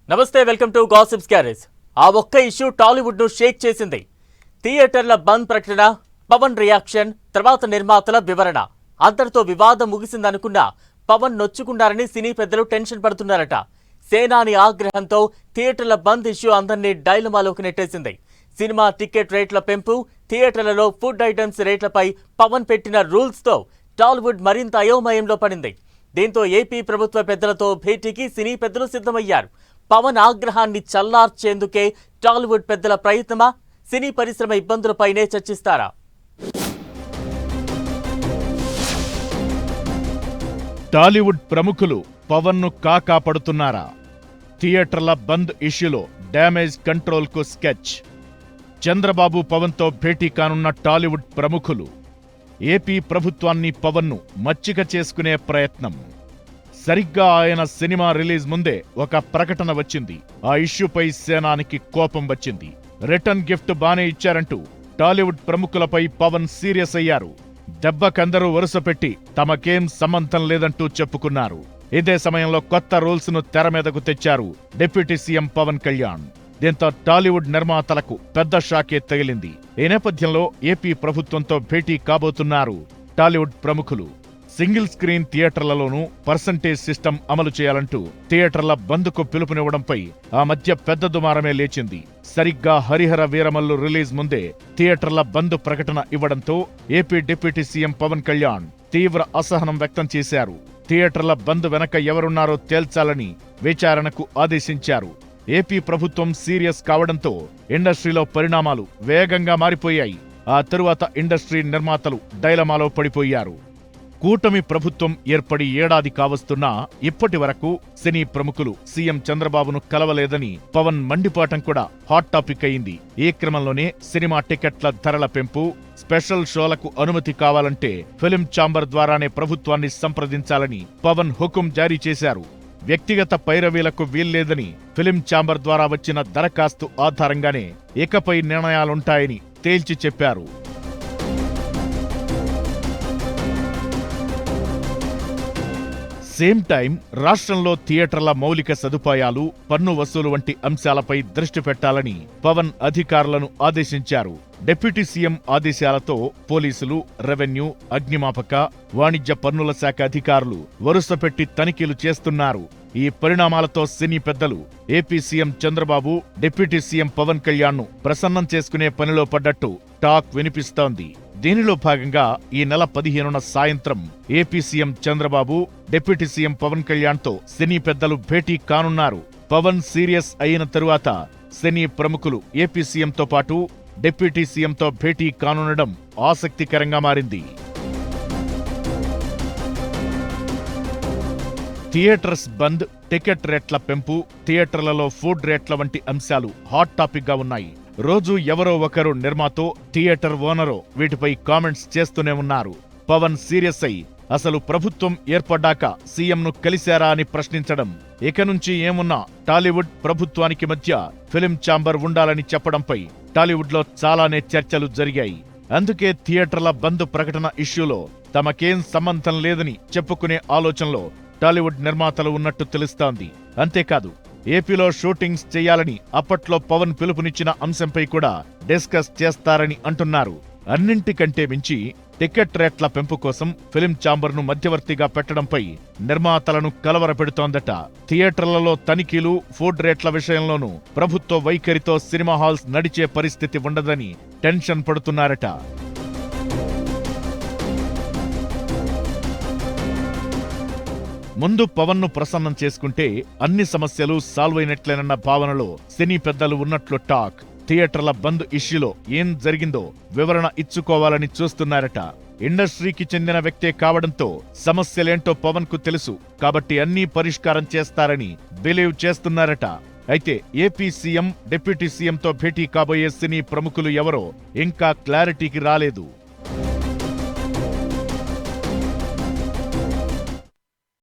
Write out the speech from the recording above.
నమస్తే, welcome to gossips garage. ఆ ఒక్క ఇష్యూ టాలీవుడ్ ను షేక్ చేసింది. థియేటర్ల బంద్ ప్రకటన, పవన్ రియాక్షన్, తర్వాత నిర్మాతల వివరణ. అందరితో వివాదం ముగిసిందనుకున్న పవన్ నొచ్చుకున్నారని సినీ పెద్దలు టెన్షన్ పడుతున్నారట. సేనాని ఆగ్రహంతో థియేటర్ల బంద్ ఇష్యూ అందరినీ డైలమాలోకి నెట్టేసింది. సినిమా టికెట్ రేట్ల పెంపు, థియేటర్లలో ఫుడ్ ఐటమ్స్ రేట్లపై పవన్ పెట్టిన రూల్స్ తో టాలీవుడ్ మరింత అయోమయంలో పడింది. దీంతో ఏపీ ప్రభుత్వ పెద్దలతో భేటీకి సినీ పెద్దలు సిద్ధమయ్యారు. పవన్ ఆగ్రహాన్ని చల్లార్చేందుకే టాలీవుడ్ పెద్దల ప్రయత్నమా, సినీ పరిశ్రమ ఇబ్బందులపైనే చర్చిస్తారా? టాలీవుడ్ ప్రముఖులు పవన్ ను కాకాపడుతున్నారా? థియేటర్ల బంద్ ఇష్యూలో డ్యామేజ్ కంట్రోల్ కు స్కెచ్. చంద్రబాబు పవన్ తో భేటీ కానున్న టాలీవుడ్ ప్రముఖులు. ఏపీ ప్రభుత్వాన్ని పవన్ ను మచ్చిక చేసుకునే ప్రయత్నం. సరిగ్గా ఆయన సినిమా రిలీజ్ ముందే ఒక ప్రకటన వచ్చింది. ఆ ఇష్యూపై సేనానికి కోపం వచ్చింది. రిటర్న్ గిఫ్ట్ బానే ఇచ్చారంటూ టాలీవుడ్ ప్రముఖులపై పవన్ సీరియస్ అయ్యారు. దెబ్బకందరూ వరుసపెట్టి తమకేం సంబంధం లేదంటూ చెప్పుకున్నారు. ఇదే సమయంలో కొత్త రూల్స్ ను తెర మీదకు తెచ్చారు డిప్యూటీ సీఎం పవన్ కళ్యాణ్. దీంతో టాలీవుడ్ నిర్మాతలకు పెద్ద షాకే తగిలింది. ఈ నేపథ్యంలో ఏపీ ప్రభుత్వంతో భేటీ కాబోతున్నారు టాలీవుడ్ ప్రముఖులు. సింగిల్ స్క్రీన్ థియేటర్లలోనూ పర్సంటేజ్ సిస్టమ్ అమలు చేయాలంటూ థియేటర్ల బంద్కు పిలుపునివ్వడంపై ఆ మధ్య పెద్ద దుమారమే లేచింది. సరిగ్గా హరిహర వీరమల్లు రిలీజ్ ముందే థియేటర్ల బంద్ ప్రకటన ఇవ్వడంతో AP deputy CM Pawan Kalyan తీవ్ర అసహనం వ్యక్తం చేశారు. థియేటర్ల బంద్ వెనక ఎవరున్నారో తేల్చాలని విచారణకు ఆదేశించారు. ఏపీ ప్రభుత్వం సీరియస్ కావడంతో ఇండస్ట్రీలో పరిణామాలు వేగంగా మారిపోయాయి. ఆ తరువాత ఇండస్ట్రీ నిర్మాతలు డైలమాలో పడిపోయారు. కూటమి ప్రభుత్వం ఏర్పడి ఏడాది కావస్తున్నా ఇప్పటి వరకు సినీ ప్రముఖులు సీఎం చంద్రబాబును కలవలేదని పవన్ మండిపాటం కూడా హాట్ టాపిక్ అయింది. ఈ క్రమంలోనే సినిమా టికెట్ల ధరల పెంపు, స్పెషల్ షోలకు అనుమతి కావాలంటే ఫిలిం ఛాంబర్ ద్వారానే ప్రభుత్వాన్ని సంప్రదించాలని పవన్ హుకుం జారీ చేశారు. వ్యక్తిగత పైరవీలకు వీల్లేదని ఫిలిం ఛాంబర్ ద్వారా వచ్చిన దరఖాస్తు ఆధారంగానే ఇకపై నిర్ణయాలుంటాయని తేల్చి చెప్పారు. సేమ్ టైం రాష్ట్రంలో థియేటర్ల మౌలిక సదుపాయాలు, పన్ను వసూలు వంటి అంశాలపై దృష్టి పెట్టాలని పవన్ అధికారులను ఆదేశించారు. డిప్యూటీ సీఎం ఆదేశాలతో పోలీసులు, రెవెన్యూ, అగ్నిమాపక, వాణిజ్య పన్నుల శాఖ అధికారులు వరుసపెట్టి తనిఖీలు చేస్తున్నారు. ఈ పరిణామాలతో సినీ పెద్దలు AP CM Chandrababu, deputy CM Pawan Kalyan ను ప్రసన్నం చేసుకునే పనిలో పడ్డట్టు టాక్ వినిపిస్తోంది. దీనిలో భాగంగా ఈ నెల 15న సాయంత్రం AP CM Chandrababu, deputy CM Pawan Kalyan తో సినీ పెద్దలు భేటీ కానున్నారు. పవన్ సీరియస్ అయిన తరువాత సినీ ప్రముఖులు ఏపీ సీఎంతో పాటు డిప్యూటీ సీఎంతో భేటీ కానుండడం ఆసక్తికరంగా మారింది. థియేటర్స్ బంద్, టికెట్ రేట్ల పెంపు, థియేటర్లలో ఫుడ్ రేట్ల వంటి అంశాలు హాట్ టాపిక్ గా ఉన్నాయి. రోజు ఎవరో ఒకరు నిర్మాతో, థియేటర్ ఓనరో వీటిపై కామెంట్స్ చేస్తూనే ఉన్నారు. పవన్ సీరియస్ అయి అసలు ప్రభుత్వం ఏర్పడ్డాక సీఎంను కలిశారా అని ప్రశ్నించడం, ఇక నుంచి ఏమున్నా టాలీవుడ్ ప్రభుత్వానికి మధ్య ఫిలిం ఛాంబర్ ఉండాలని చెప్పడంపై టాలీవుడ్లో చాలానే చర్చలు జరిగాయి. అందుకే థియేటర్ల బంద్ ప్రకటన ఇష్యూలో తమకేం సంబంధం లేదని చెప్పుకునే ఆలోచనలో టాలీవుడ్ నిర్మాతలు ఉన్నట్టు తెలుస్తోంది. అంతేకాదు, ఏపీలో షూటింగ్స్ చేయాలని అప్పట్లో పవన్ పిలుపునిచ్చిన అంశంపై కూడా డిస్కస్ చేస్తారని అంటున్నారు. అన్నింటికంటే మించి టికెట్ రేట్ల పెంపు కోసం ఫిలిం ఛాంబర్ను మధ్యవర్తిగా పెట్టడంపై నిర్మాతలను కలవరపెడుతోందట. థియేటర్లలో తనిఖీలు, ఫుడ్ రేట్ల విషయంలోనూ ప్రభుత్వ వైఖరితో సినిమా హాల్స్ నడిచే పరిస్థితి ఉండదని టెన్షన్ పడుతున్నారట. ముందు పవన్ ను ప్రసన్నం చేసుకుంటే అన్ని సమస్యలు సాల్వ్ అయినట్లేనన్న భావనలో సినీ పెద్దలు ఉన్నట్లు టాక్. థియేటర్ల బంద్ ఇష్యూలో ఏం జరిగిందో వివరణ ఇచ్చుకోవాలని చూస్తున్నారట. ఇండస్ట్రీకి చెందిన వ్యక్తే కావడంతో సమస్యలేంటో పవన్ కు తెలుసు కాబట్టి అన్నీ పరిష్కారం చేస్తారని బిలీవ్ చేస్తున్నారట. అయితే ఏపీ సీఎం, డిప్యూటీ సీఎంతో భేటీ కాబోయే సినీ ప్రముఖులు ఎవరో ఇంకా క్లారిటీకి రాలేదు.